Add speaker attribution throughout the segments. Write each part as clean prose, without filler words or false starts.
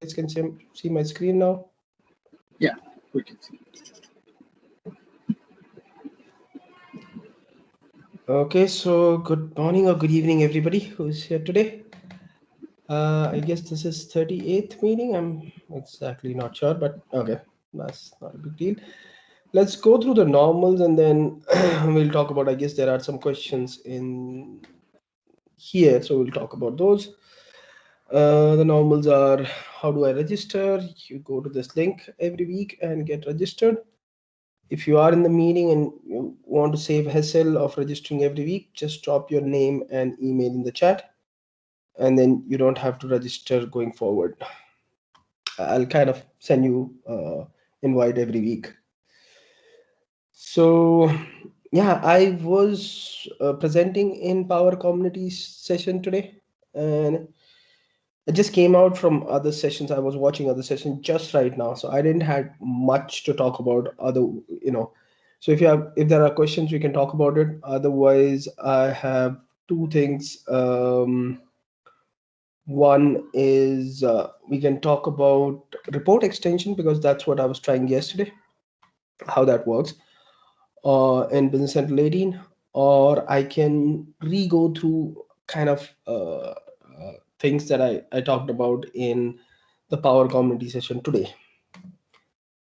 Speaker 1: guys can see my screen now.
Speaker 2: Yeah, we can see.
Speaker 1: Okay, so good morning or good evening, everybody who's here today. I guess this is 38th meeting. I'm exactly not sure, but okay, that's not a big deal. Let's go through the normals and then we'll talk about, I guess there are some questions in here, so we'll talk about those. The normals are, how do I register? You go to this link every week and get registered. If you are in the meeting and you want to save hassle of registering every week, just drop your name and email in the chat, and then you don't have to register going forward. I'll kind of send you invite every week. So yeah, I was presenting in Power Community session today, and I just came out from other sessions. I was watching other sessions just right now, so I didn't have much to talk about other, So if there are questions, we can talk about it. Otherwise, I have two things. One is we can talk about report extension, because that's what I was trying yesterday, how that works in Business Central 18, or I can re-go through kind of things that I talked about in the Power Community session today.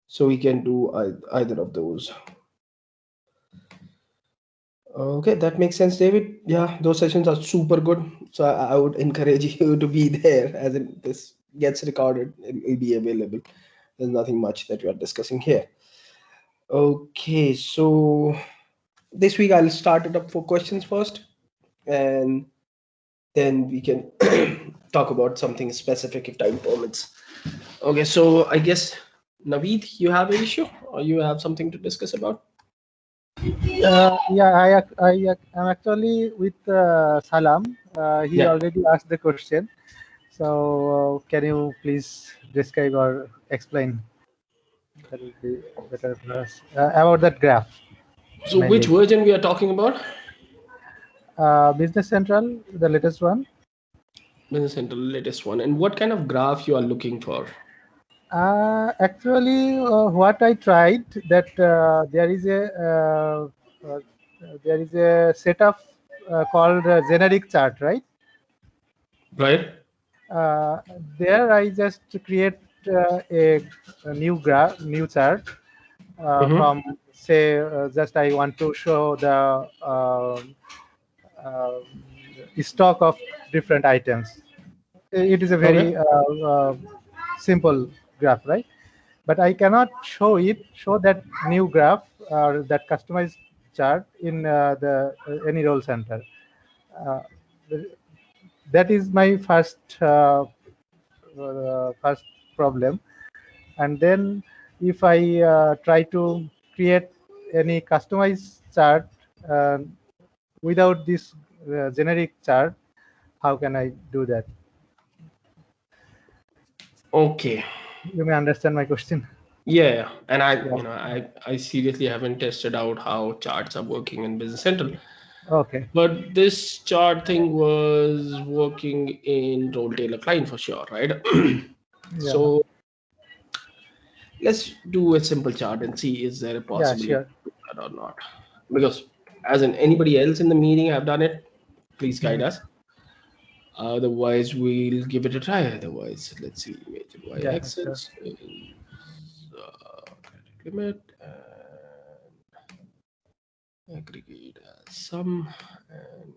Speaker 1: So we can do either of those. Okay, that makes sense, David. Yeah, those sessions are super good. So I would encourage you to be there, as in this gets recorded and will be available. There's nothing much that we are discussing here. Okay, so this week I'll start it up for questions first, and then we can talk about something specific if time permits. Okay, so I guess Naveed, you have an issue or you have something to discuss about?
Speaker 3: Yeah, am actually with Salam. He
Speaker 1: Yeah.
Speaker 3: already asked the question. So can you please describe or explain? That will be better for us about that graph.
Speaker 1: So
Speaker 3: Mainly.
Speaker 1: which version we are talking about?
Speaker 3: Business Central, the latest one.
Speaker 1: Business Central, latest one. And what kind of graph you are looking for?
Speaker 3: Actually, what I tried that there is a setup called generic chart, right?
Speaker 1: Right.
Speaker 3: There I just create a new graph, new chart from say just I want to show the stock of different items. It is a very simple graph, right? But I cannot show that new graph or that customized chart in the any role center. Uh, that is my first problem. And then if I try to create any customized chart without this generic chart, how can I do that?
Speaker 1: Okay.
Speaker 3: You may understand my question.
Speaker 1: Yeah, and I seriously haven't tested out how charts are working in Business Central.
Speaker 3: Okay.
Speaker 1: But this chart thing was working in Role Tailor Client for sure, right? So let's do a simple chart and see is there a possibility
Speaker 3: sure.
Speaker 1: to do that or not. Because as in anybody else in the meeting have done it, please guide us. Otherwise, we'll give it a try. Otherwise, let's see, weighted y-axis is credit limit and aggregate as sum, and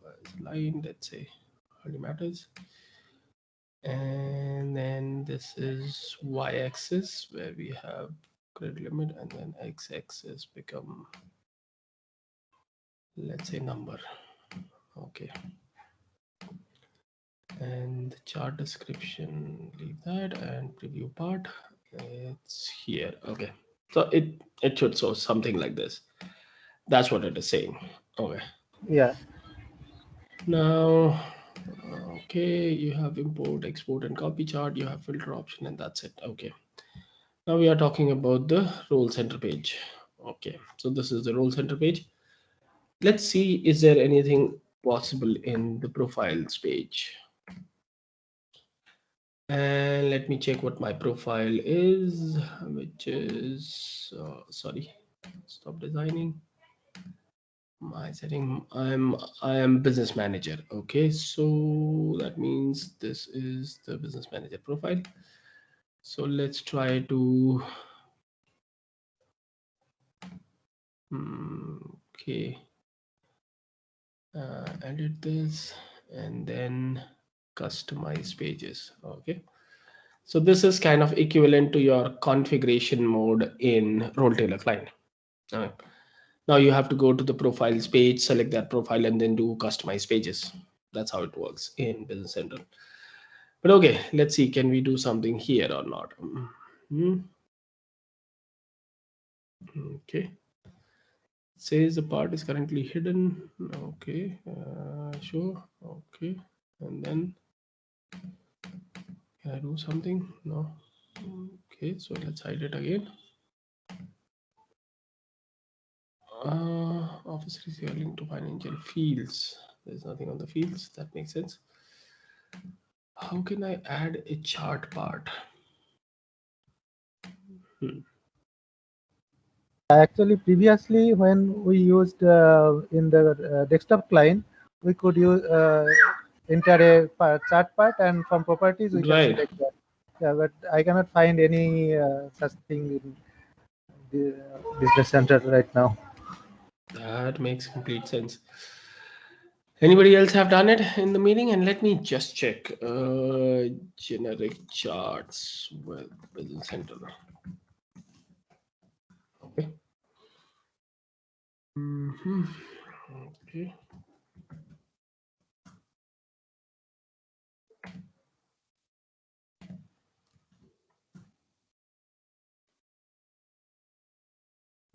Speaker 1: as line, let's say, hardly matters. And then this is y-axis where we have credit limit, and then x-axis become, let's say, number. Okay. And the chart description, leave that, and preview part, it's here. Okay, so it should show something like this. That's what it is saying. Okay.
Speaker 3: Yeah.
Speaker 1: Now, okay, you have import, export, and copy chart. You have filter option, and that's it. Okay. Now we are talking about the role center page. Okay, so this is the role center page. Let's see, is there anything possible in the profiles page? And let me check what my profile is, which is sorry, stop designing my setting. I am business manager. Okay, so that means this is the business manager profile. So let's try to okay, edit this and then customize pages. Okay, so this is kind of equivalent to your configuration mode in Rolltailor client. Now you have to go to the profiles page, select that profile, and then do customize pages. That's how it works in Business Central. But okay, let's see, can we do something here or not? Okay, says the part is currently hidden. Okay, sure. Okay, and then can I do something? No. Okay, so let's hide it again. Office is linked to financial fields. There's nothing on the fields. That makes sense. How can I add a chart part?
Speaker 3: Actually, previously when we used in the desktop client, we could use enter a chart part, and from properties we can
Speaker 1: Right.
Speaker 3: select that. Yeah, but I cannot find any such thing in the Business Center right now.
Speaker 1: That makes complete sense. Anybody else have done it in the meeting? And let me just check generic charts with Business Center. Okay. Okay.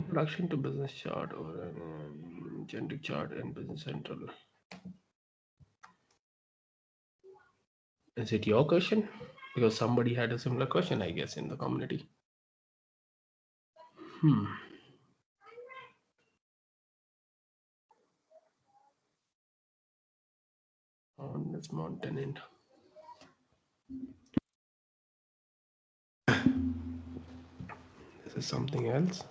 Speaker 1: Introduction to business chart or generic chart and Business Central. Is it your question? Because somebody had a similar question, I guess, in the community. On this mountain end. This is something else.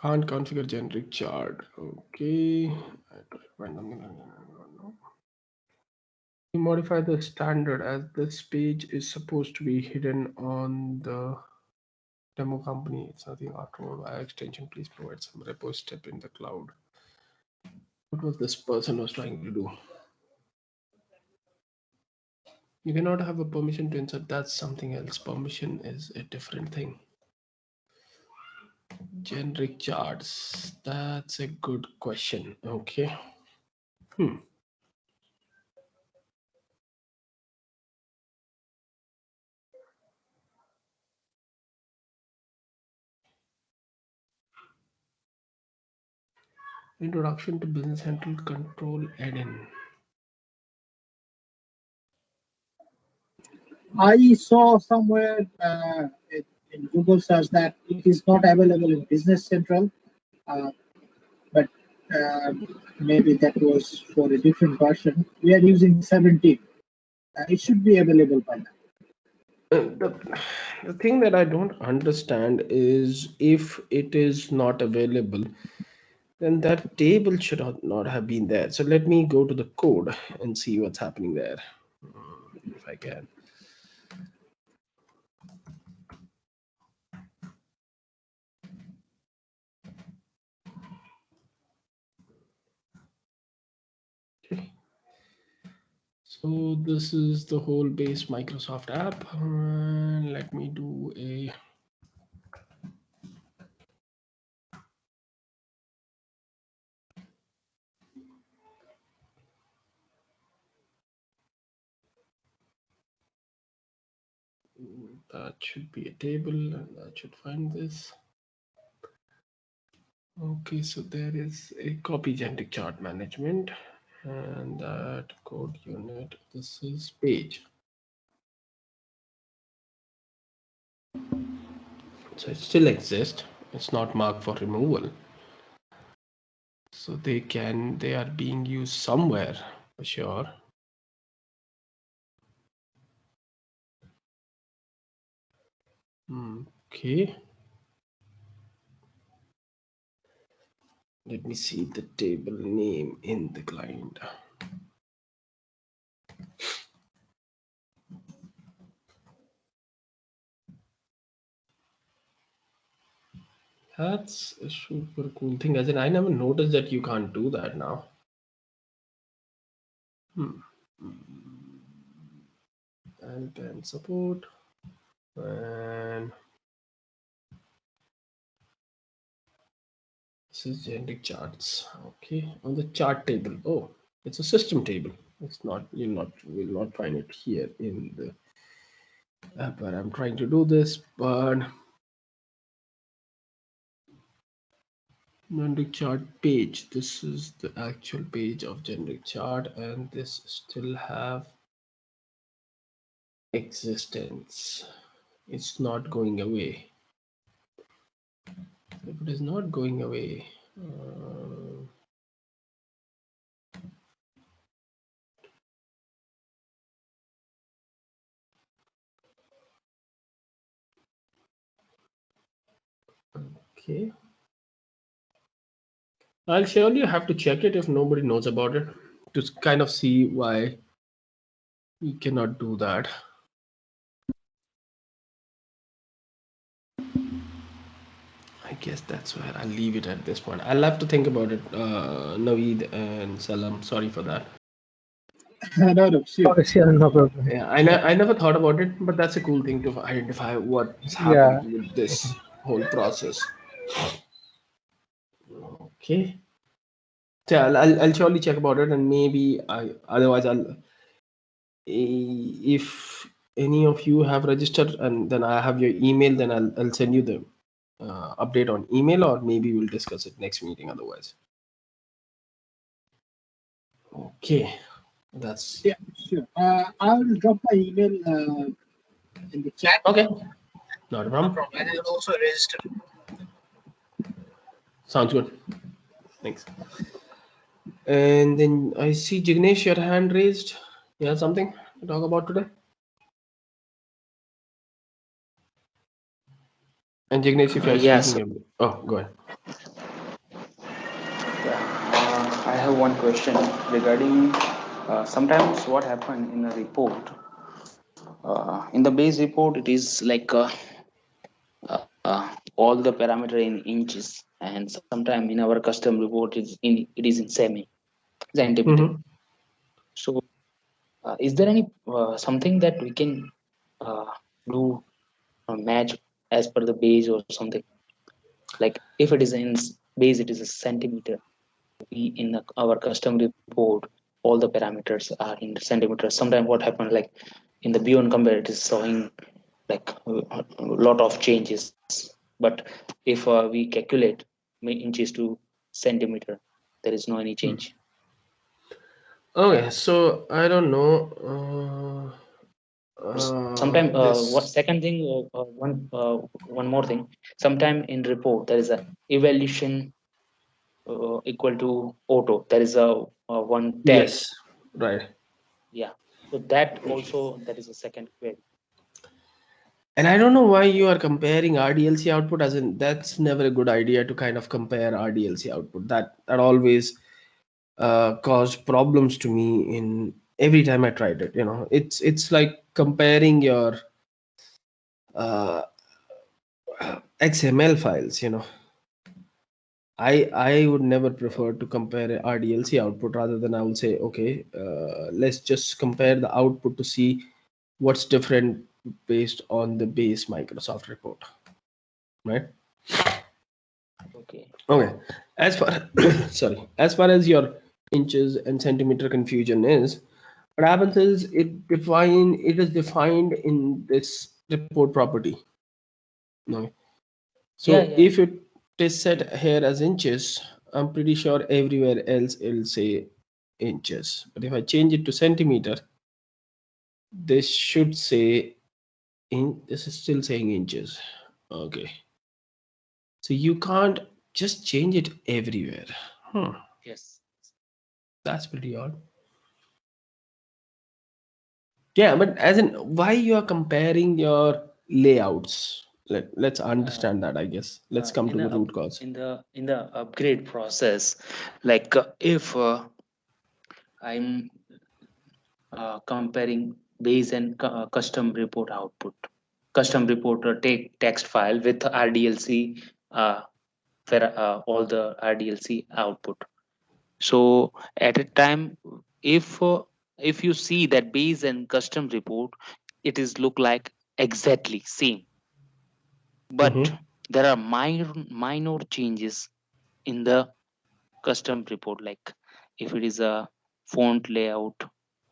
Speaker 1: Can't configure generic chart. Okay. You modify the standard as this page is supposed to be hidden on the demo company. It's nothing after all. By extension, please provide some repo step in the cloud. What was this person was trying to do? You cannot have a permission to insert. That's something else. Permission is a different thing. Generic charts. That's a good question. Okay. Introduction to Business Central Control add-in.
Speaker 2: I saw somewhere in Google search that it is not available in Business Central, but maybe that was for a different version. We are using 17. It should be available by now.
Speaker 1: The thing that I don't understand is if it is not available, then that table should not have been there. So let me go to the code and see what's happening there, if I can. Okay. So this is the whole base Microsoft app. Let me do a that should be a table and that should find this. Okay, so there is a copy generic chart management and that code unit. This is page. So it still exists. It's not marked for removal. So they are being used somewhere for sure. Okay. Let me see the table name in the client. That's a super cool thing. As in, I never noticed that you can't do that now. And then support. And this is generic charts. Okay, on the chart table. Oh, it's a system table. It's not, will not find it here in the app where I'm trying to do this, but generic chart page. This is the actual page of generic chart, and this still have existence. It's not going away. If it is not going away, okay. I'll surely have to check it if nobody knows about it to kind of see why we cannot do that. I guess that's where I'll leave it at this point. I'll have to think about it, Naveed and Salam. Sorry for that.
Speaker 2: No, sure.
Speaker 3: Okay, sure, no problem.
Speaker 1: Yeah, I never thought about it, but that's a cool thing to identify what's
Speaker 3: Yeah.
Speaker 1: happening with this whole process. Okay. So I'll surely check about it, and maybe otherwise if any of you have registered and then I have your email, then I'll send you the update on email, or maybe we'll discuss it next meeting otherwise. Okay, that's
Speaker 2: Yeah, sure. I will drop my email in the chat.
Speaker 1: okay. Not a
Speaker 2: No
Speaker 1: problem.
Speaker 2: problem. And I'll also register.
Speaker 1: Sounds good. Thanks. And then I see Jignesh, your hand raised. You have something to talk about today? And Jignesh, if you're
Speaker 4: Yes,
Speaker 1: speaking, oh, go ahead.
Speaker 4: yeah. I have one question regarding sometimes what happen in a report. In the base report, it is like all the parameter in inches, and sometime in our custom report it is in centimeter.
Speaker 1: Mm-hmm.
Speaker 4: So, is there any something that we can uh, do match as per the base or something? Like if it is in base, it is a centimeter. We in our custom report all the parameters are in centimeters. Sometimes what happens, like in the beyond compare, it is showing like a lot of changes, but if we calculate inches to centimeter, there is no any change.
Speaker 1: Okay, so I don't know.
Speaker 4: Sometimes what
Speaker 1: This
Speaker 4: second thing, one more thing, sometime in report there is a evaluation equal to auto, there is a one tag.
Speaker 1: yes, right.
Speaker 4: Yeah, so that also, that is a second query.
Speaker 1: And I don't know why you are comparing RDLC output, as in that's never a good idea to kind of compare RDLC output. That always caused problems to me in every time I tried it. It's like comparing your uh, XML files. I would never prefer to compare a RDLC output. Rather than I will say, okay, let's just compare the output to see what's different based on the base Microsoft report, right?
Speaker 4: Okay.
Speaker 1: Okay. As far sorry, as far as your inches and centimeter confusion is, what happens is it is defined in this report property. No.
Speaker 4: Yeah,
Speaker 1: So
Speaker 4: yeah.
Speaker 1: if it is set here as inches, I'm pretty sure everywhere else it'll say inches. But if I change it to centimeter, this should say this is still saying inches. Okay. So you can't just change it everywhere.
Speaker 4: Yes.
Speaker 1: That's pretty odd. Yeah, but as in why you are comparing your layouts? Let's understand that, I guess. Let's come to the root cause.
Speaker 4: In the upgrade process, like if I'm comparing base and custom report output, custom report take text file with RDLC, for all the RDLC output. So at a time, if uh, if you see that base and custom report, it is look like exactly same, but
Speaker 1: Mm-hmm.
Speaker 4: there are minor changes in the custom report, like if it is a font layout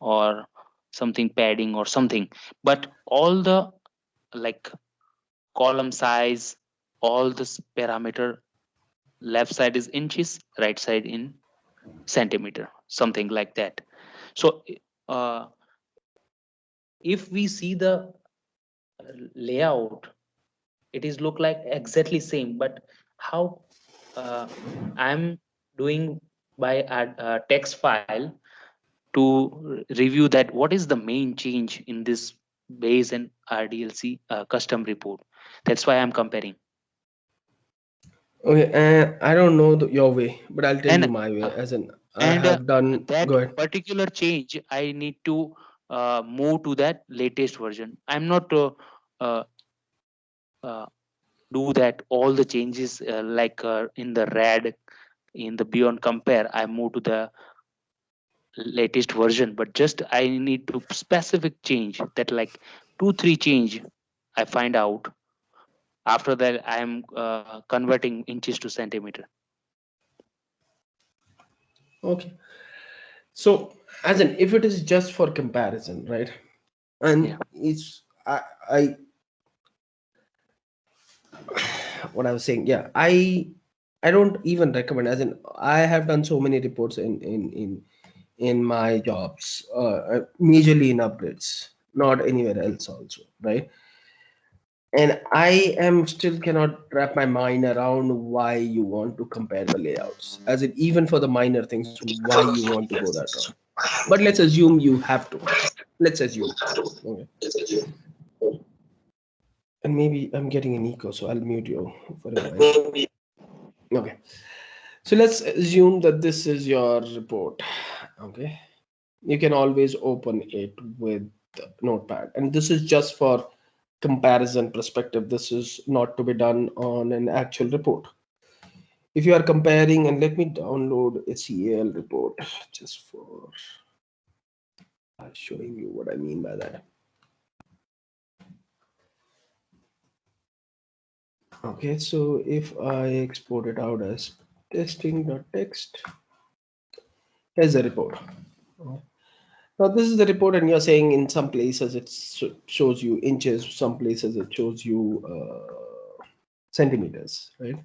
Speaker 4: or something padding or something, but all the like column size, all this parameter, left side is inches, right side in centimeter, something like that. So uh, if we see the layout, it is look like exactly same, but how uh, I'm doing by a text file to review that what is the main change in this base and RDLC custom report. That's why I'm comparing.
Speaker 1: Okay, I don't know your way, but I'll tell you
Speaker 4: And
Speaker 1: my way.
Speaker 4: uh,
Speaker 1: As in, I
Speaker 4: and
Speaker 1: have done.
Speaker 4: that
Speaker 1: Go ahead.
Speaker 4: particular change, I need to move to that latest version. I'm not uh, uh, do that all the changes in the red, in the beyond compare, I move to the latest version, but just I need to specific change that like 2 3 change I find out. After that I am converting inches to centimeter.
Speaker 1: Okay. So, as in, if it is just for comparison, right?
Speaker 4: Yeah.
Speaker 1: And it's I what I was saying. Yeah, I don't even recommend. As in, I have done so many reports in my jobs, majorly in upgrades, not anywhere else also, right? And I am still cannot wrap my mind around why you want to compare the layouts, as in even for the minor things, why you want to go that route. But let's assume you have to. Let's assume. Okay. And maybe I'm getting an echo, so I'll mute you for a while. Okay. So let's assume that this is your report. Okay. You can always open it with Notepad. And this is just for comparison perspective. This is not to be done on an actual report. If you are comparing, and let me download a CAL report just for showing you what I mean by that. Okay, so if I export it out as testing.txt, here's the report. Now this is the report, and you're saying in some places it shows you inches, some places it shows you centimeters, right?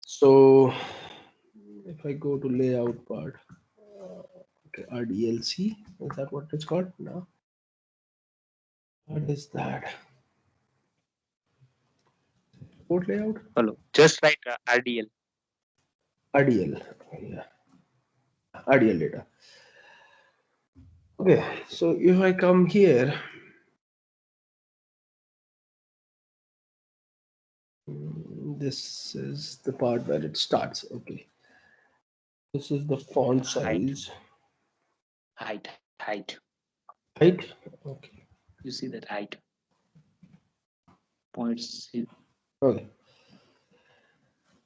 Speaker 1: So if I go to layout part, okay, RDLC, is that what it's called now? What is that? Report layout?
Speaker 4: Hello, just write RDL.
Speaker 1: RDL, yeah, RDL data. Okay, so if I come here, this is the part where it starts. Okay, this is the font size.
Speaker 4: Height.
Speaker 1: Height. Okay.
Speaker 4: You see that height points.
Speaker 1: Okay.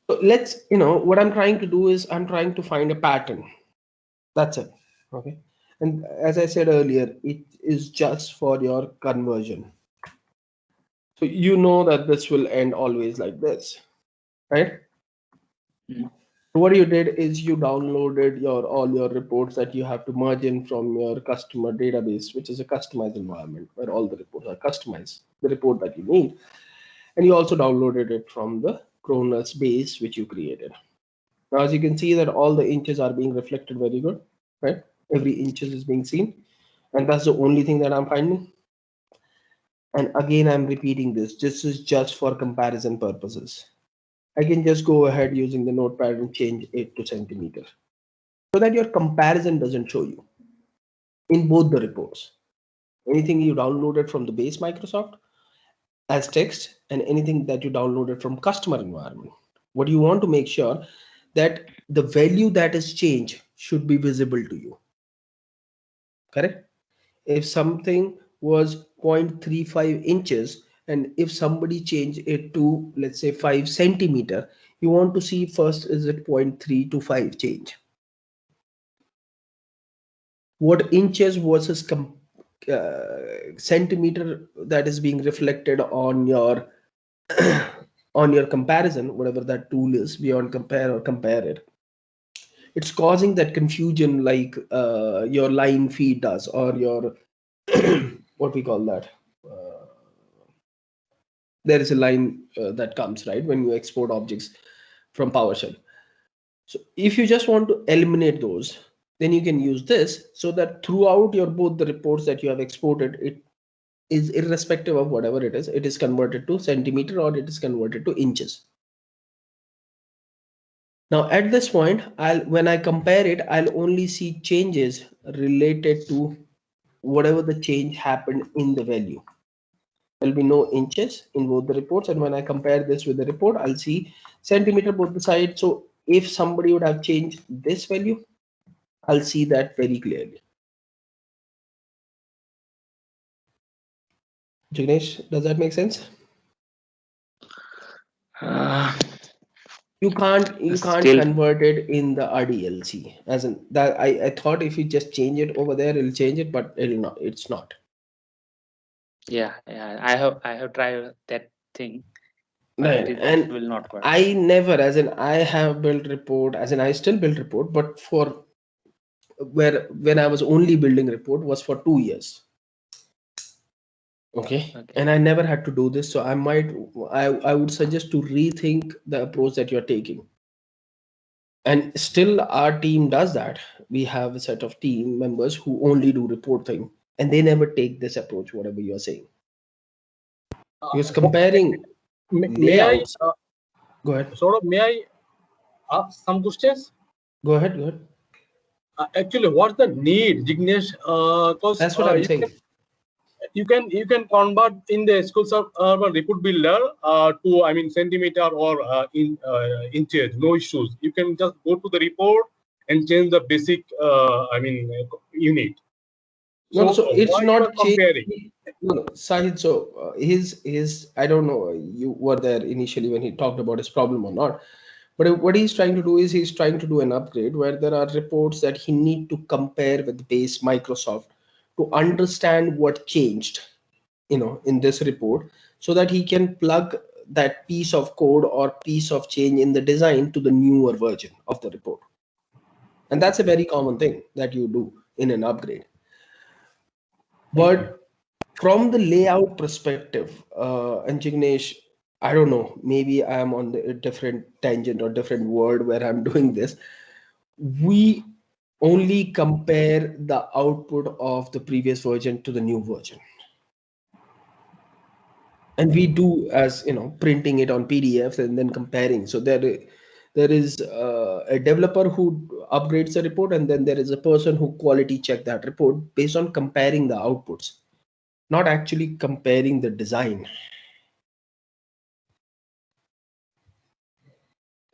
Speaker 1: So let's, what I'm trying to do is I'm trying to find a pattern. That's it. Okay. And as I said earlier, it is just for your conversion. So you know that this will end always like this, right?
Speaker 4: Mm.
Speaker 1: What you did is you downloaded all your reports that you have to merge in from your customer database, which is a customized environment where all the reports are customized, the report that you need. And you also downloaded it from the Cronus base, which you created. Now, as you can see that all the inches are being reflected very good, right? Every inches is being seen. And that's the only thing that I'm finding. And again, I'm repeating this. This is just for comparison purposes. I can just go ahead using the notepad and change it to centimeter so that your comparison doesn't show you in both the reports. Anything you downloaded from the base Microsoft as text and anything that you downloaded from customer environment. What you want to make sure that the value that is changed should be visible to you. Correct? If something was 0.35 inches and if somebody changed it to let's say 5 centimeter, you want to see first is it 0.3 to 5 change. What inches versus centimeter that is being reflected on your on your comparison, whatever that tool is beyond compare or compare it, it's causing that confusion like your line feed does or your what we call that, uh, there is a line that comes right when you export objects from PowerShell. So if you just want to eliminate those, then you can use this so that throughout your both the reports that you have exported, it is irrespective of whatever it is converted to centimeter or it is converted to inches. Now at this point, when I compare it, I'll only see changes related to whatever the change happened in the value. There'll be no inches in both the reports, and when I compare this with the report, I'll see centimeter both the sides. So if somebody would have changed this value, I'll see that very clearly. Jignesh, does that make sense?
Speaker 4: Uh,
Speaker 1: You can't
Speaker 4: Still,
Speaker 1: convert it in the RDLC. As in that I thought if you just change it over there, it'll change it, but it'll not. It's not.
Speaker 4: yeah. I have tried that thing, but
Speaker 1: Right.
Speaker 4: it
Speaker 1: And
Speaker 4: will not work.
Speaker 1: I never, as in I have built report, as in I still build report, but for where when I was only building report was for 2 years. Okay.
Speaker 4: Okay.
Speaker 1: And I never had to do this. So I would suggest to rethink the approach that you're taking. And still our team does that. We have a set of team members who only do reporting and they never take this approach, whatever you're saying. Because comparing
Speaker 5: May I,
Speaker 1: layouts, go ahead.
Speaker 5: may I ask some questions?
Speaker 1: Go ahead, go ahead.
Speaker 5: Actually, what's the need, Jignesh? Because
Speaker 1: That's what I'm saying.
Speaker 5: you can convert in the SQL Server report builder to centimeter or inches, no issues. You can just go to the report and change the basic unit.
Speaker 1: No,
Speaker 5: So
Speaker 1: so it's
Speaker 5: why you
Speaker 1: not
Speaker 5: are comparing?
Speaker 1: changing. No, Sahid. So his I don't know. You were there initially when he talked about his problem or not. But what he's trying to do is he's trying to do an upgrade where there are reports that he need to compare with base Microsoft to understand what changed, in this report, so that he can plug that piece of code or piece of change in the design to the newer version of the report. And that's a very common thing that you do in an upgrade. But from the layout perspective, and Jignesh, I don't know, maybe I'm on a different tangent or different word where I'm doing this. We only compare the output of the previous version to the new version. And we do as printing it on PDFs and then comparing. So there is a developer who upgrades the report, and then there is a person who quality check that report based on comparing the outputs, not actually comparing the design.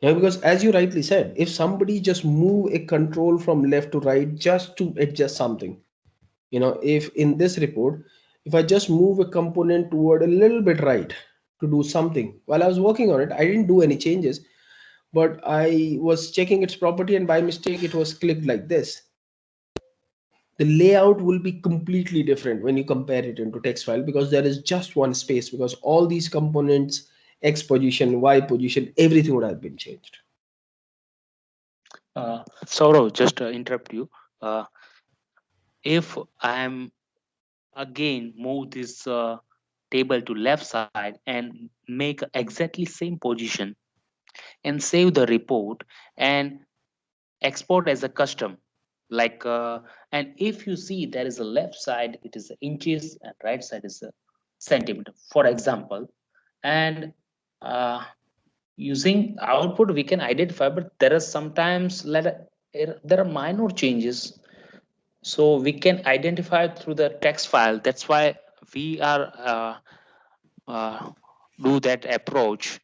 Speaker 1: Yeah, because as you rightly said, if somebody just move a control from left to right just to adjust something, if in this report, if I just move a component toward a little bit right to do something while I was working on it, I didn't do any changes, but I was checking its property and by mistake it was clicked like this. The layout will be completely different when you compare it into text file because there is just one space because all these components, X position, Y position, everything would have been changed.
Speaker 4: Saurav, just interrupt you. Uh, if I am again move this table to left side and make exactly same position and save the report and export as a custom, like and if you see there is a left side it is inches and right side is a centimeter, for example, and uh, using output we can identify, but there are sometimes there are minor changes, so we can identify through the text file. That's why we are do that approach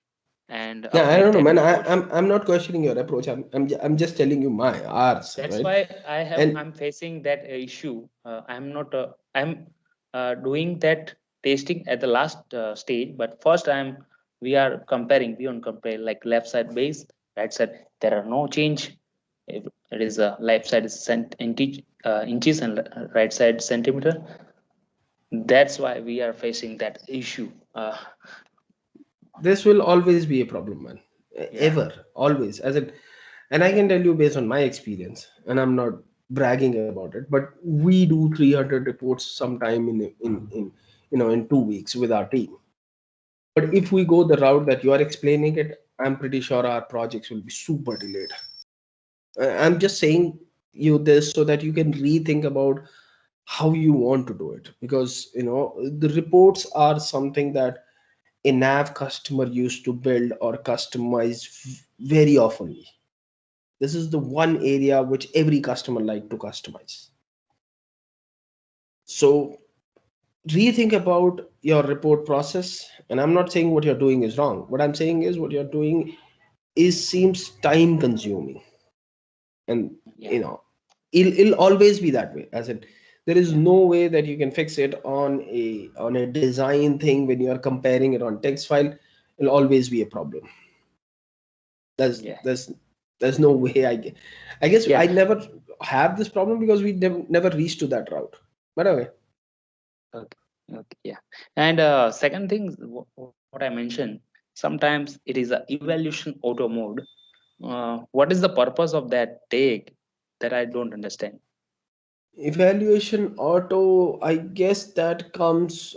Speaker 4: and
Speaker 1: Yeah, I
Speaker 4: make
Speaker 1: don't know,
Speaker 4: that
Speaker 1: man.
Speaker 4: report.
Speaker 1: I'm not questioning your approach. I'm just telling you my ours,
Speaker 4: That's
Speaker 1: right?
Speaker 4: why
Speaker 1: And
Speaker 4: I'm facing that issue. I'm not I'm doing that testing at the last stage, but first we are comparing, we on compare like left side base, right side there are no change. If it is left side is inches and right side centimeter. That's why we are facing that issue.
Speaker 1: this will always be a problem, man.
Speaker 4: Yeah,
Speaker 1: Ever, always. As in, and I can tell you based on my experience, and I'm not bragging about it, but we do 300 reports sometime in 2 weeks with our team. But if we go the route that you are explaining it, I'm pretty sure our projects will be super delayed. I'm just saying you this so that you can rethink about how you want to do it, because the reports are something that a nav customer used to build or customize very often. This is the one area which every customer like to customize. So rethink about your report process. And I'm not saying what you're doing is wrong. What I'm saying is what you're doing is seems time consuming. And
Speaker 4: yeah,
Speaker 1: it'll always be that way. As in, there is
Speaker 4: yeah,
Speaker 1: no way that you can fix it on a design thing. When you are comparing it on text file, it'll always be a problem. there's
Speaker 4: yeah,
Speaker 1: there's there's no way. I guess
Speaker 4: yeah.
Speaker 1: I never have this problem because we never reached to that route. But okay.
Speaker 4: Okay, okay, yeah. And second thing, what I mentioned, sometimes it is a evaluation auto mode. What is the purpose of that tag that I don't understand?
Speaker 1: Evaluation auto, I guess that comes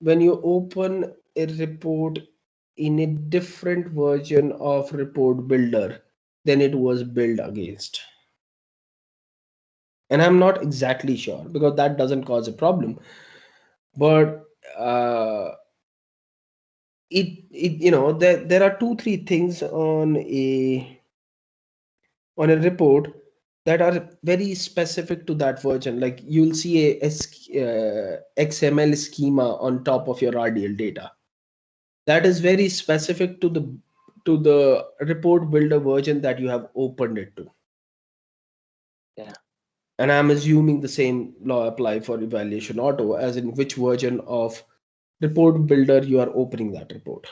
Speaker 1: when you open a report in a different version of report builder than it was built against. And I'm not exactly sure because that doesn't cause a problem. But there are 2 3 things on a report that are very specific to that version. Like you'll see XML schema on top of your RDL data. That is very specific to the report builder version that you have opened it to.
Speaker 4: Yeah,
Speaker 1: And I'm assuming the same law apply for evaluation auto, as in which version of report builder you are opening that report.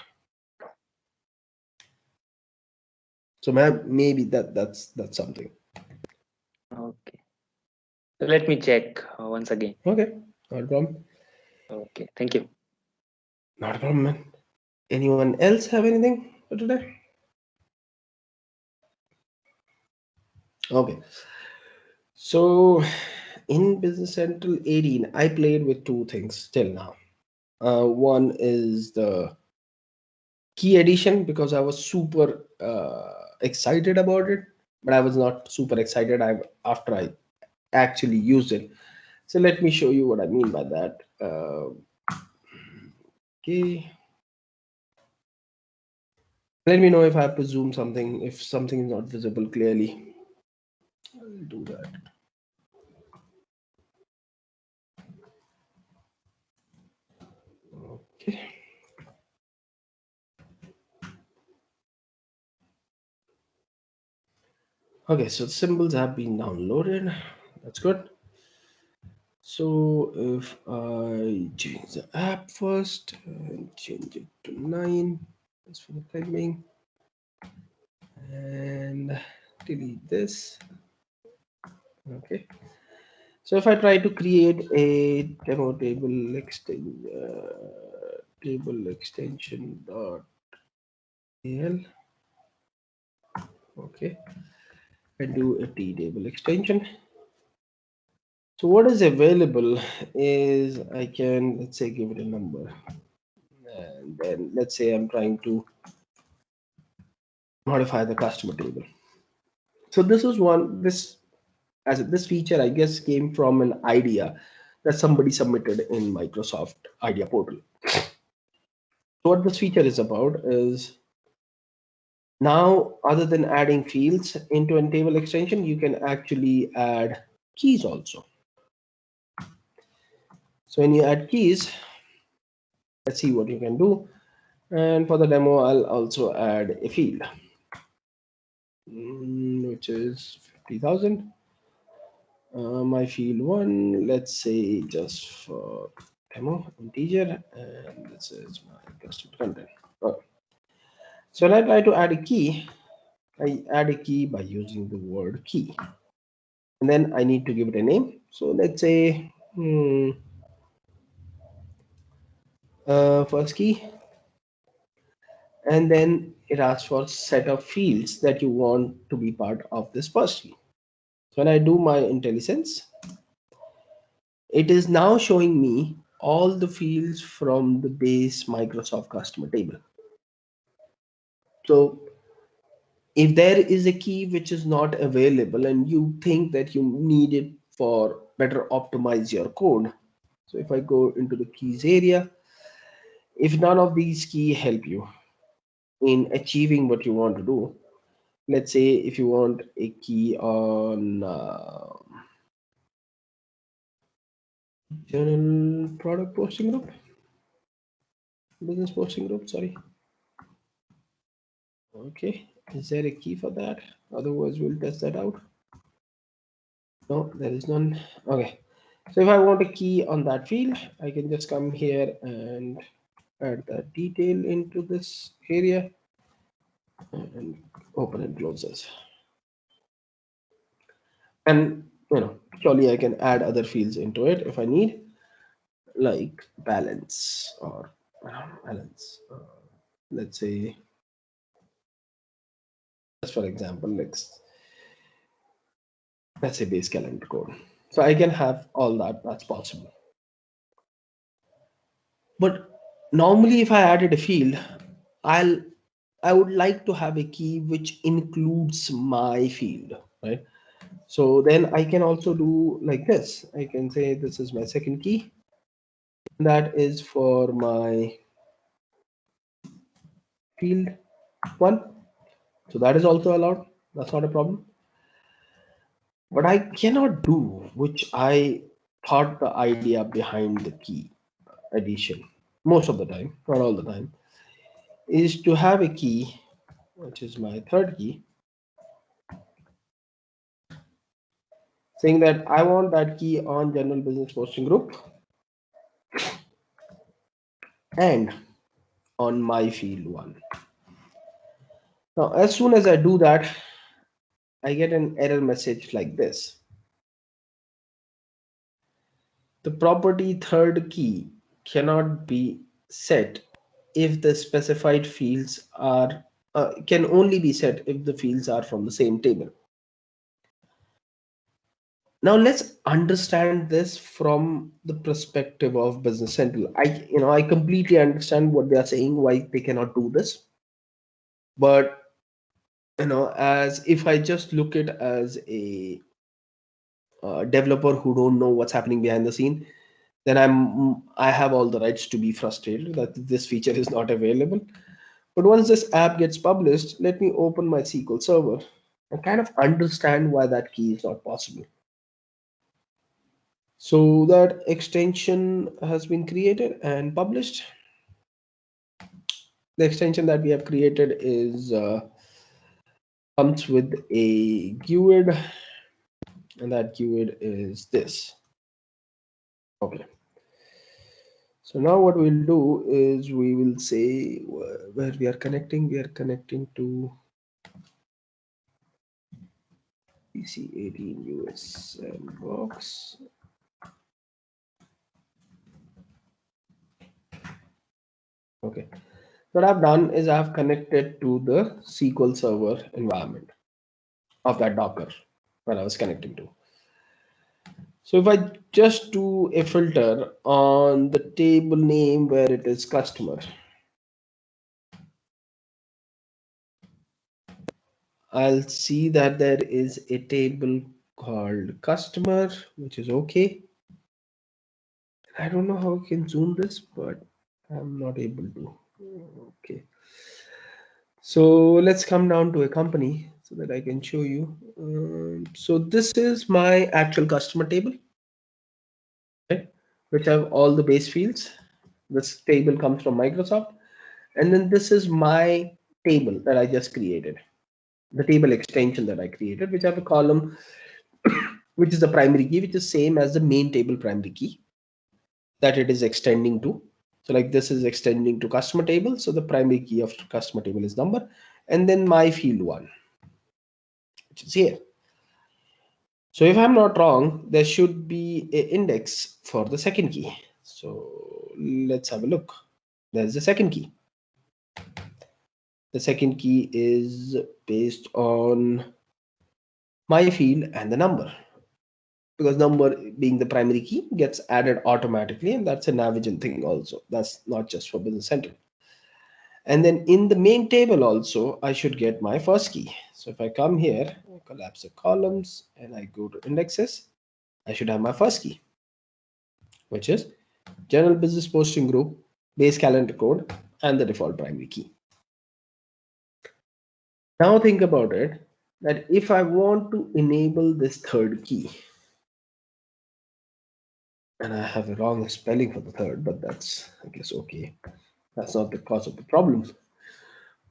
Speaker 1: So maybe that's something.
Speaker 4: okay. So let me check once again.
Speaker 1: Okay, not a problem.
Speaker 4: Okay, thank you.
Speaker 1: Not a problem, man. Anyone else have anything for today? Okay. So in Business Central 18, I played with 2 things till now. One is the key edition because I was super excited about it, but I was not super excited after I actually used it. So let me show you what I mean by that. Okay. Let me know if I have to zoom something, if something is not visible clearly. I'll do that. Okay. Okay, so the symbols have been downloaded. That's good. So if I change the app first and change it to 9, that's for the timing, and delete this. Okay. So if I try to create a demo table extension dot al, okay, I do a table extension. So what is available is I can, let's say, give it a number, and then let's say I'm trying to modify the customer table. So this is this feature, I guess, came from an idea that somebody submitted in Microsoft Idea Portal. So what this feature is about is, now other than adding fields into a table extension, you can actually add keys also. So when you add keys, let's see what you can do. And for the demo, I'll also add a field, which is 50,000. My field 1, let's say just for demo, integer, and this is my custom content. So when I try to add a key, I add a key by using the word key, and then I need to give it a name. So let's say first key, and then it asks for set of fields that you want to be part of this first key. So when I do my IntelliSense, it is now showing me all the fields from the base Microsoft customer table. So if there is a key which is not available and you think that you need it for better optimize your code, so if I go into the keys area, if none of these keys help you in achieving what you want to do, let's say if you want a key on journal product posting group, business posting group, sorry. Okay, is there a key for that? Otherwise we'll test that out. No, there is none. Okay, so if I want a key on that field, I can just come here and add that detail into this area and open and close this. And surely I can add other fields into it if I need, like balance or balance. Let's say, just for example, let's say base calendar code. So I can have all that. That's possible. But normally, if I added a field, I would like to have a key which includes my field, right? So then I can also do like this. I can say this is my second key. That is for my field 1. So that is also allowed. That's not a problem. What I cannot do, which I thought the idea behind the key addition, most of the time, not all the time, is to have a key, which is my third key, saying that I want that key on general business posting group and on my field 1. Now, as soon as I do that, I get an error message like this. The property third key cannot be set if the specified fields are can only be set if the fields are from the same table. Now let's understand this from the perspective of Business Central. I completely understand what they are saying, why they cannot do this. But as if I just look at as a developer who don't know what's happening behind the scene, then I have all the rights to be frustrated that this feature is not available. But once this app gets published, let me open my SQL Server and kind of understand why that key is not possible. So that extension has been created and published. The extension that we have created is comes with a GUID, and that GUID is this. Okay. So now what we'll do is we will say where we are connecting. We are connecting to PC18 US sandbox. Okay. What I've done is I've connected to the SQL Server environment of that Docker where I was connecting to. So if I just do a filter on the table name where it is customer, I'll see that there is a table called customer, which is okay. I don't know how I can zoom this, but I'm not able to. Okay. So let's come down to a company so that I can show you. So this is my actual customer table. Right? which have all the base fields. This table comes from Microsoft. And then this is my table that I just created, the table extension that I created, which have a column, which is the primary key, which is same as the main table primary key that it is extending to. So like this is extending to customer table. So the primary key of customer table is number, and then my field one, which is here. So if I'm not wrong, there should be an index for the second key. So let's have a look. There's the second key. The second key is based on my field and the number, because number being the primary key gets added automatically, and that's a Navision thing also. That's not just for Business Central. And then in the main table also, I should get my first key. So if I come here, I collapse the columns and I go to indexes, I should have my first key, which is General Business Posting Group, base calendar code, and the default primary key. Now think about it, that if I want to enable this third key, and I have a wrong spelling for the third, but that's, I guess, okay. That's not the cause of the problem.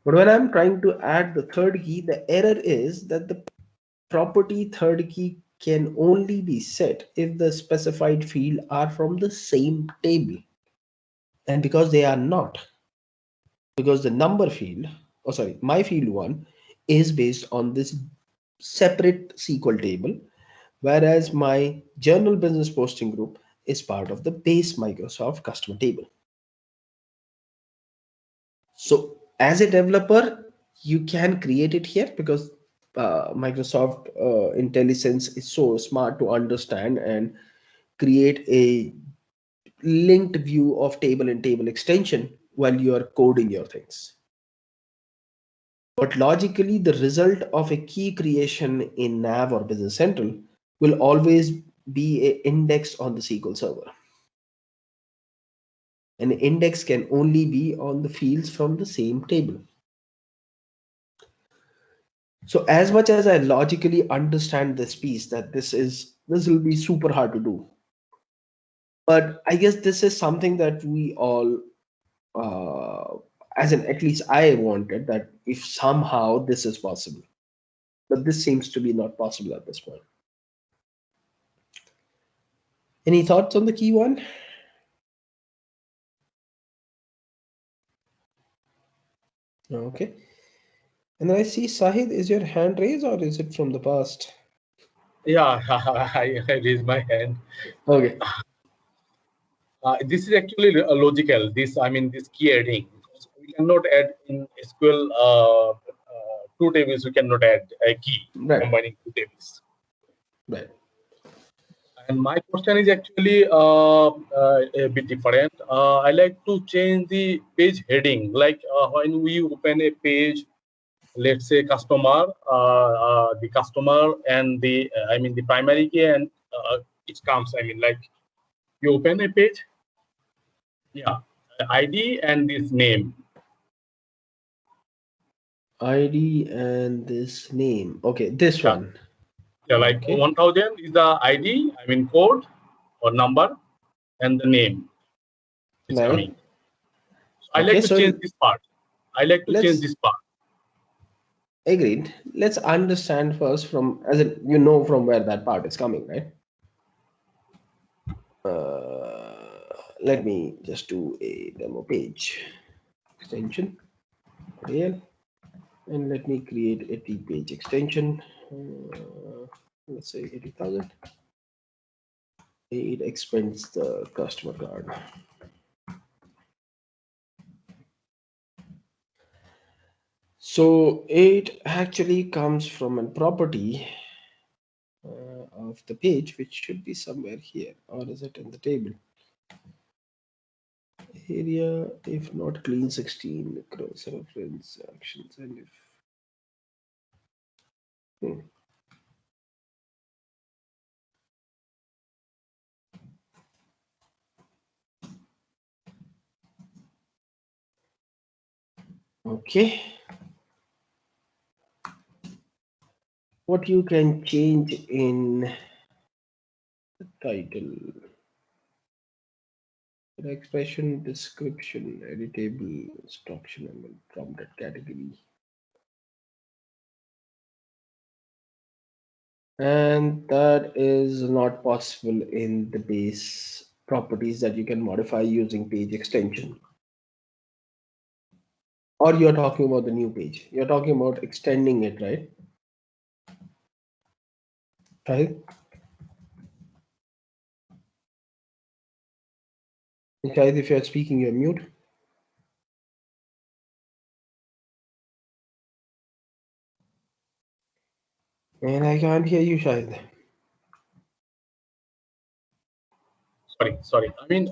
Speaker 1: But when I'm trying to add the third key, the error is that the property third key can only be set if the specified field are from the same table. And because they are not, because the number field, my field one is based on this separate SQL table, whereas my journal business posting group is part of the base Microsoft customer table. So as a developer, you can create it here because Microsoft IntelliSense is so smart to understand and create a linked view of table and table extension while you are coding your things. But logically, the result of a key creation in Nav or Business Central will always be an index on the SQL Server. An index can only be on the fields from the same table. So as much as I logically understand this piece, that this will be super hard to do, but I guess this is something that we all, at least I wanted that if somehow this is possible, but this seems to be not possible at this point. Any thoughts on the key one? Okay. And then I see Sahid, is your hand raised or is it from the past?
Speaker 5: Yeah, I raised my hand.
Speaker 1: Okay.
Speaker 5: This is actually logical. This key adding. We cannot add in SQL two tables. We cannot add a key combining two tables.
Speaker 1: Right.
Speaker 5: And my question is actually a bit different. I like to change the page heading. Like when we open a page, let's say customer, the customer and the the primary key, and it comes. Like you open a page, yeah, ID and this name.
Speaker 1: ID and this name. Okay, this one.
Speaker 5: Yeah, like
Speaker 1: Okay.
Speaker 5: 1000 is the ID, code or number, and the name is coming. So I like to change this part.
Speaker 1: Agreed. Let's understand first from, from where that part is coming, right? Let me just do a demo page extension, real, and let me create a T-page extension. Let's say 80,000. It expands the customer card. So it actually comes from a property of the page, which should be somewhere here, or is it in the table? Area, if not clean 16, cross reference actions, and if okay. What you can change in the title. expression, description, editable, instruction, and prompted category. And that is not possible in the base properties that you can modify using page extension. Or you're talking about the new page. You're talking about extending it, right? Right? Shahid, if you're speaking, you're mute. And I can't hear you, Shahid.
Speaker 5: Sorry. I mean,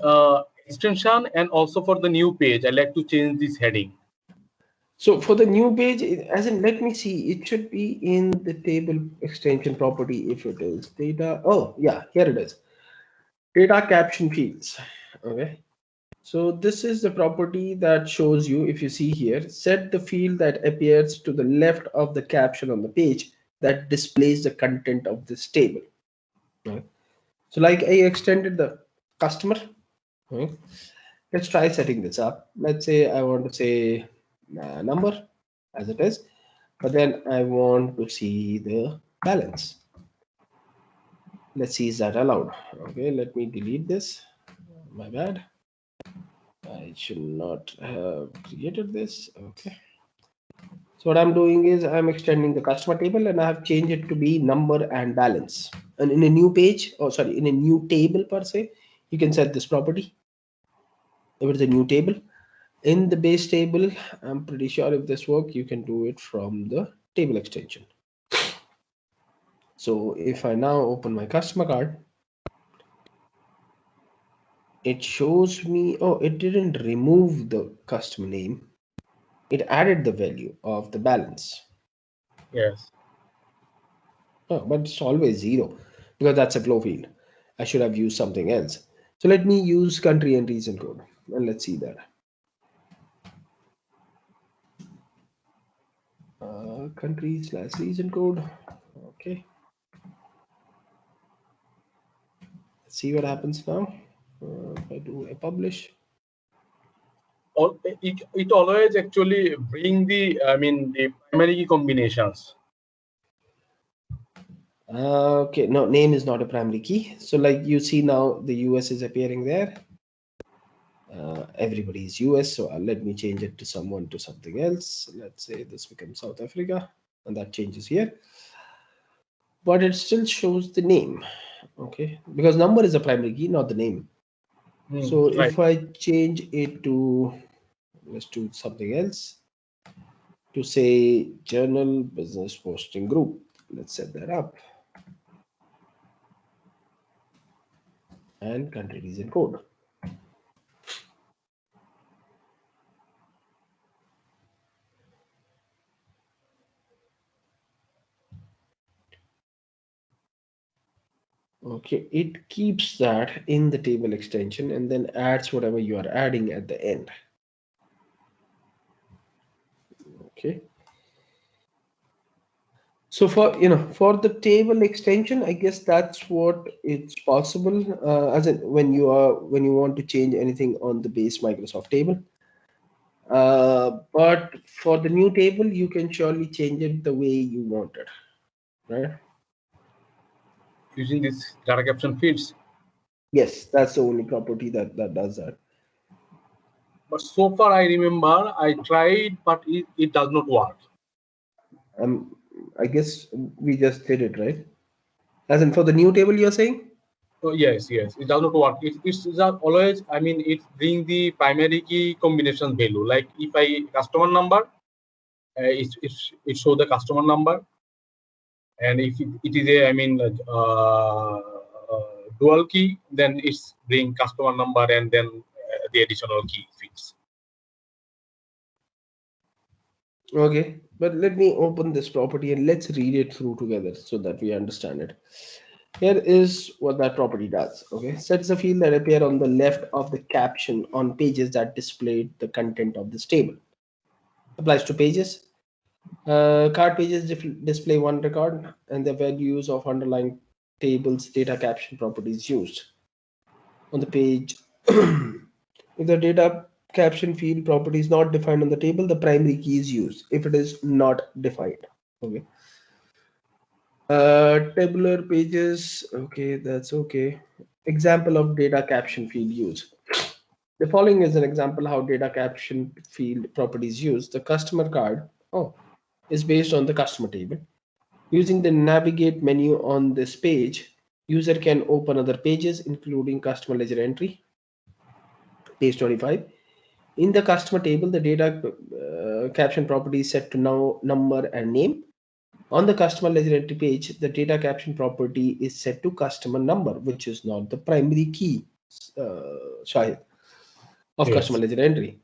Speaker 5: extension and also for the new page, I like to change this heading.
Speaker 1: So for the new page, as in, let me see, it should be in the table extension property if it is data. Oh, yeah, here it is. Data caption fields. Okay. So this is the property that shows you, if you see here, set the field that appears to the left of the caption on the page that displays the content of this table. Right. So like I extended the customer. Right. Let's try setting this up. Let's say I want to say number as it is, but then I want to see the balance. Let's see, is that allowed? Okay, let me delete this. My bad. I should not have created this. Okay. So what I'm doing is I'm extending the customer table and I have changed it to be number and balance. And in a new page, or sorry, in a new table per se, you can set this property. If it's a new table, in the base table, I'm pretty sure if this works, you can do it from the table extension. So if I now open my customer card, it shows me, oh, it didn't remove the customer name. It added the value of the balance.
Speaker 5: Yes.
Speaker 1: Oh, but it's always 0 because that's a flow field. I should have used something else. So let me use country and region code and let's see that. Country/region code. Okay. Let's see what happens now. If I do a publish.
Speaker 5: It always actually bring the primary key combinations.
Speaker 1: Okay, no, name is not a primary key. So like you see now the US is appearing there. Everybody is US, so let me change it to something else. Let's say this becomes South Africa, and that changes here. But it still shows the name, okay? Because number is a primary key, not the name. So
Speaker 5: Right.
Speaker 1: if I change it to, let's do something else, to say journal business posting group, let's set that up. And country region code. Okay, it keeps that in the table extension and then adds whatever you are adding at the end. Okay. So for the table extension, I guess that's what it's possible, as in when you want to change anything on the base Microsoft table. But for the new table, you can surely change it the way you want it, right?
Speaker 5: Using this data caption fields.
Speaker 1: Yes, that's the only property that does that.
Speaker 5: But so far I remember I tried, but it does not work.
Speaker 1: I guess we just did it, right? As in for the new table, you're saying?
Speaker 5: Oh, yes, it does not work. It's always, it bring the primary key combination value. Like if I customer number, it show the customer number, and if it is a dual key, then it's bring customer number and then the additional key fields.
Speaker 1: Okay, but let me open this property and let's read it through together so that we understand it. Here is what that property does. Okay, sets a field that appear on the left of the caption on pages that display the content of this table. Applies to pages. Card pages display one record and the values of underlying tables data caption properties used on the page If the data caption field property is not defined on the table, the primary key is used. If it is not defined, okay. Tabular pages, okay, that's okay. Example of data caption field use. The following is an example how data caption field properties used. The customer card, is based on the customer table. Using the navigate menu on this page, user can open other pages, including customer ledger entry, page 25. In the customer table, the data caption property is set to now number and name. On the customer ledger entry page, the data caption property is set to customer number, which is not the primary key, Shahid, of customer
Speaker 5: Yes.
Speaker 1: ledger entry.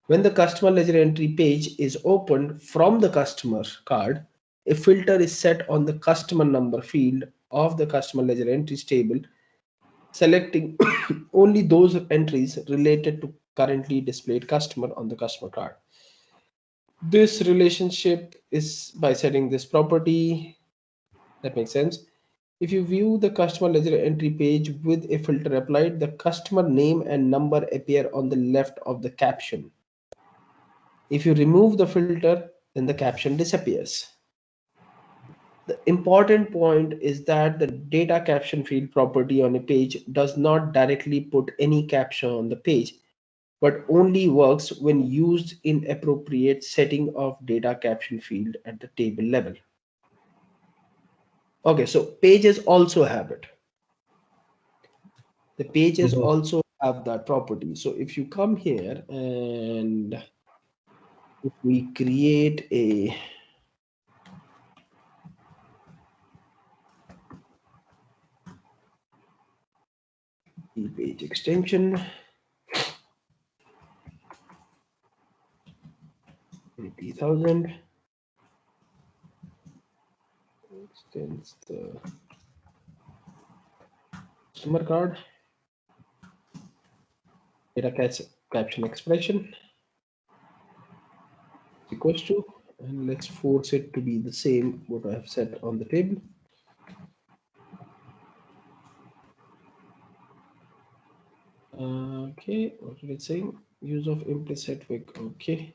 Speaker 1: When the customer ledger entry page is opened from the customer card, a filter is set on the customer number field of the customer ledger entries table, selecting only those entries related to currently displayed customer on the customer card. This relationship is by setting this property. That makes sense. If you view the customer ledger entry page with a filter applied, the customer name and number appear on the left of the caption. If you remove the filter, then the caption disappears. The important point is that the data caption field property on a page does not directly put any caption on the page, but only works when used in appropriate setting of data caption field at the table level. Okay, so pages also have it. The pages
Speaker 5: Mhm.
Speaker 1: also have that property. So if you come here and if we create a page extension, 80,000 extends the customer card, data caption expression equals to, and let's force it to be the same what I have set on the table. Okay, what is it saying? Use of implicit wick. Okay,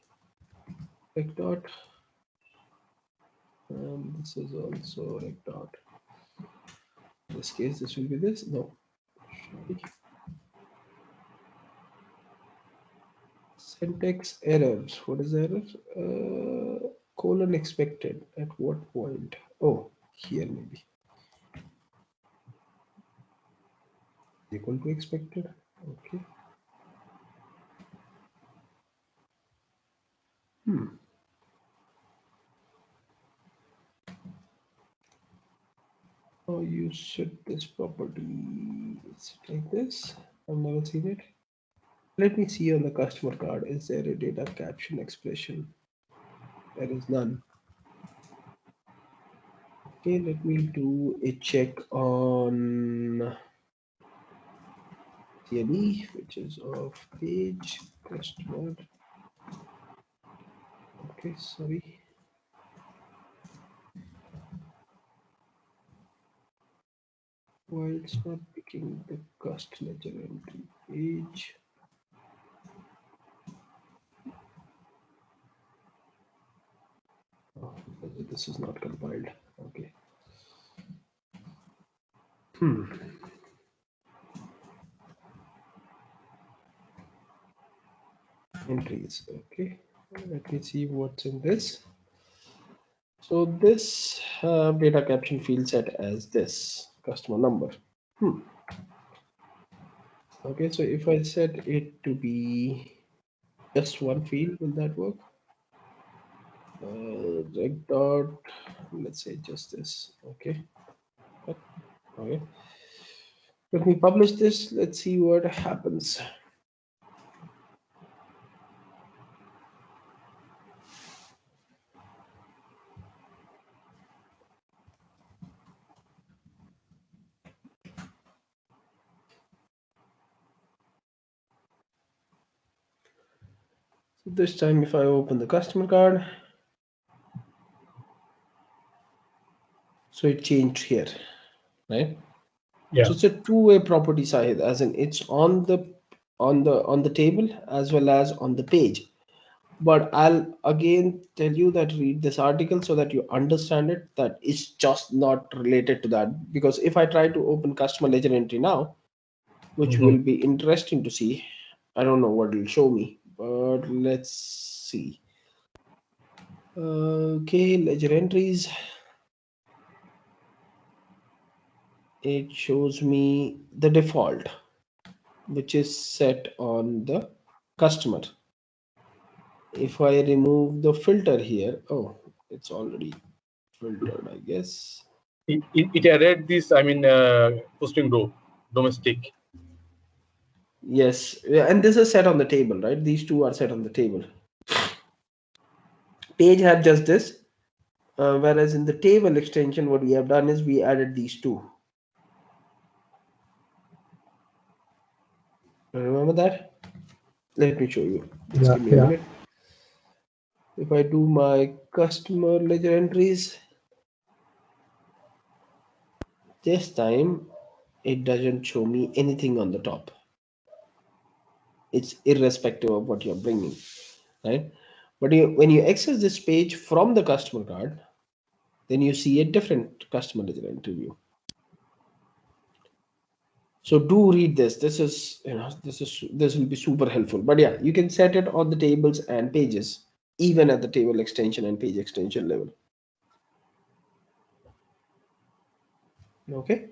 Speaker 1: rec dot, and this is also rec dot. In this case, this will be this. No, sorry. Syntax errors. What is the error? Colon expected. At what point? Oh, here maybe. Equal to expected. Okay. Oh, you set this property. It's like this. I've never seen it. Let me see on the customer card. Is there a data caption expression? There is none. Okay, let me do a check on CLE, which is of page customer. Okay, sorry. Why it's not picking the cost ledger entry page? Oh, this is not compiled. Okay. Entries. Okay. Let me see what's in this. So this data caption field set as this customer number. Okay, so if I set it to be just one field, will that work? Reg dot, let's say just this. Okay. Okay. Let me publish this. Let's see what happens. So this time, if I open the customer card, so it changed here, right?
Speaker 5: Yeah.
Speaker 1: So it's a two-way property side, as in it's on the on the table as well as on the page. But I'll again tell you that read this article so that you understand it, that it's just not related to that. Because if I try to open customer ledger entry now, which will be interesting to see, I don't know what it'll show me, but let's see. Okay, ledger entries. It shows me the default, which is set on the customer. If I remove the filter here, oh, it's already filtered, I guess.
Speaker 5: It added this, I mean, posting row, domestic.
Speaker 1: Yes, yeah, and this is set on the table, right? These two are set on the table. Page had just this, whereas in the table extension, what we have done is we added these two. Remember that? Let me show you. Just give me a minute. If I do my customer ledger entries, this time it doesn't show me anything on the top. It's irrespective of what you're bringing, right? But when you access this page from the customer card, then you see a different customer ledger entry view. So do read this. This is, this will be super helpful. But yeah, you can set it on the tables and pages, even at the table extension and page extension level. Okay.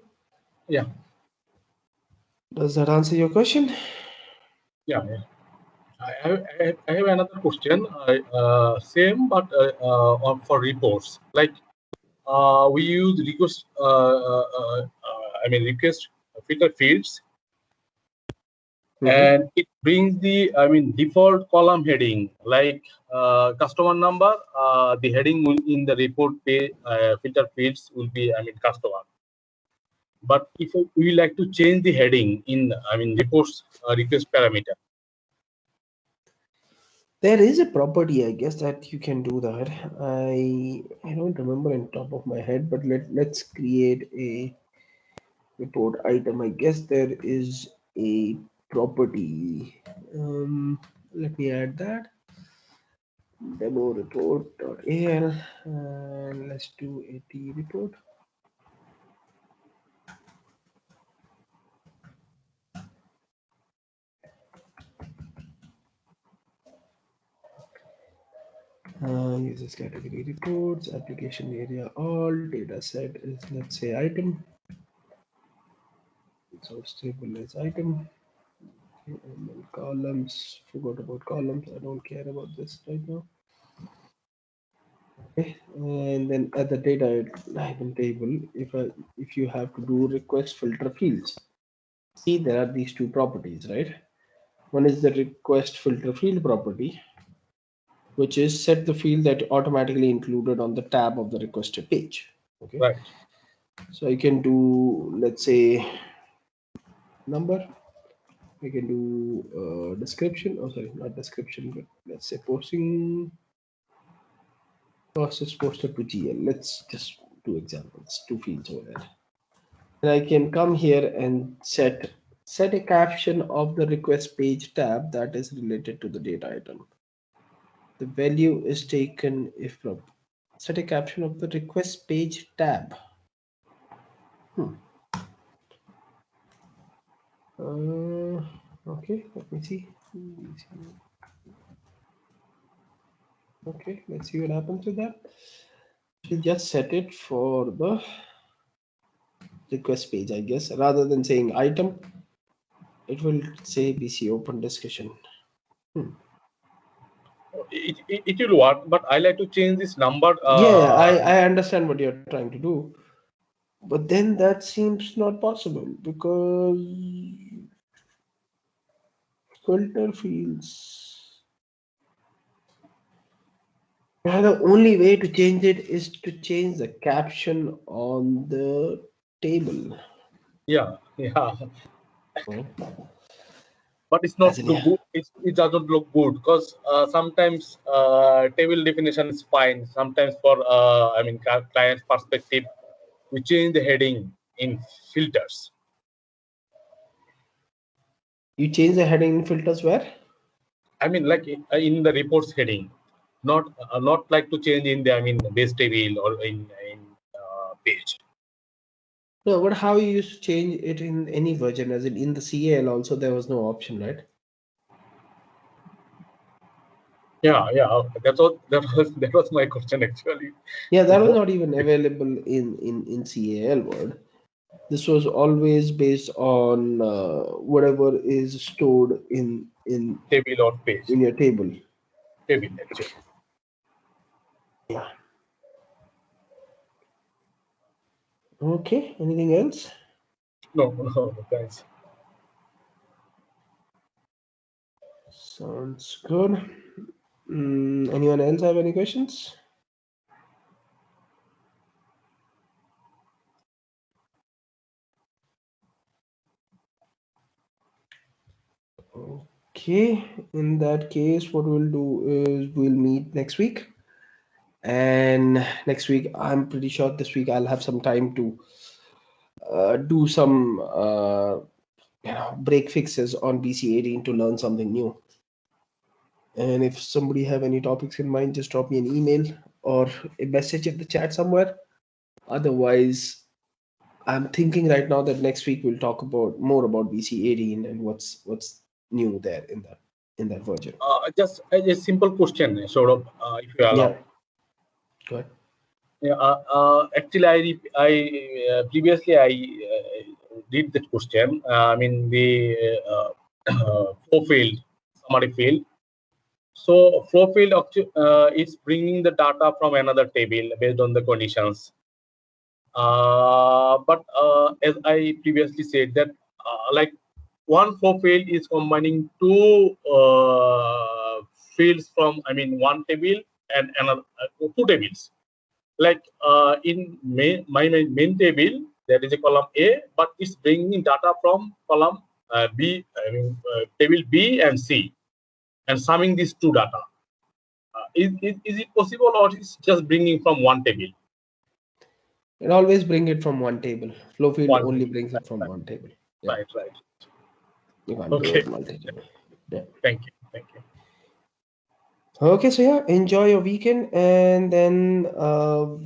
Speaker 5: Yeah.
Speaker 1: Does that answer your question?
Speaker 5: Yeah. I have another question. Same, but for reports. Like we use request. I mean request filter fields, and it brings the, I mean, default column heading like customer number. The heading will in the report page filter fields will be, I mean, customer. But if we like to change the heading in, I mean, reports request parameter.
Speaker 1: There is a property, I guess, that you can do that. I don't remember in top of my head, but let's create a report item. I guess there is a property. Let me add that. Demo report.al, and let's do a T report. Users category reports, application area all, data set is, let's say, item. Source table is item. And then columns, forgot about columns. I don't care about this right now. Okay, and then at the data item table, if you have to do request filter fields, see there are these two properties, right? One is the request filter field property, which is set the field that automatically included on the tab of the requested page. Okay.
Speaker 5: Right.
Speaker 1: So I can do, let's say, number. I can do description. Oh, sorry, not description, but let's say posting. Process posted to GL. Let's just do examples, two fields over there. And I can come here and set a caption of the request page tab that is related to the data item. The value is taken if set a caption of the request page tab. Okay, let me see. Okay, let's see what happens with that. We'll just set it for the request page, I guess. Rather than saying item, it will say BC open discussion.
Speaker 5: It will work, but I like to change this number.
Speaker 1: Yeah, I understand what you're trying to do, but then that seems not possible because filter fields. Yeah, the only way to change it is to change the caption on the table.
Speaker 5: Yeah.
Speaker 1: Right?
Speaker 5: But it's not look good. It doesn't look good because sometimes table definition is fine. Sometimes for I mean client perspective, we change the heading in filters.
Speaker 1: You change the heading filters where?
Speaker 5: I mean, like in the reports heading, not like to change in the base table or in page.
Speaker 1: No, but how you used to change it in any version? As in the CAL also there was no option, right?
Speaker 5: Yeah. That was my question actually.
Speaker 1: Yeah, that was not even available in CAL word. This was always based on whatever is stored in
Speaker 5: Table or page.
Speaker 1: in your table.
Speaker 5: Table actually.
Speaker 1: Yeah. Okay. Anything else?
Speaker 5: No, thanks.
Speaker 1: Sounds good. Anyone else have any questions? Okay, in that case, what we'll do is we'll meet next week. And next week, I'm pretty sure this week I'll have some time to do some break fixes on BC18 to learn something new. And if somebody have any topics in mind, just drop me an email or a message in the chat somewhere. Otherwise, I'm thinking right now that next week we'll talk about more about BC18 and what's new there in that version.
Speaker 5: Just a simple question, sort of, if you allow.
Speaker 1: Yeah. Go ahead.
Speaker 5: Yeah. Actually, I previously I did that question. I mean the flow field, summary field. So flow field is bringing the data from another table based on the conditions. But as I previously said that like one flow field is combining two fields from one table and another two tables. Like in my main table, there is a column A, but it's bringing data from column B, table B and C, and summing these two data. Is it possible, or is just bringing from one table?
Speaker 1: It always bring it from one table. Flow field
Speaker 5: One
Speaker 1: only
Speaker 5: table.
Speaker 1: brings it from one table. Yeah.
Speaker 5: Right.
Speaker 1: You can't do
Speaker 5: Okay.
Speaker 1: it multi-table. Yeah.
Speaker 5: Thank you.
Speaker 1: Okay, so yeah, enjoy your weekend, and then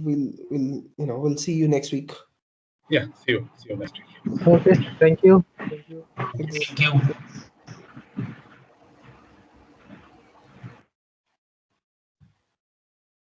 Speaker 1: we'll see you next week.
Speaker 5: Yeah. See you next week.
Speaker 3: Okay, thank you.
Speaker 1: Thanks.
Speaker 4: Thank you.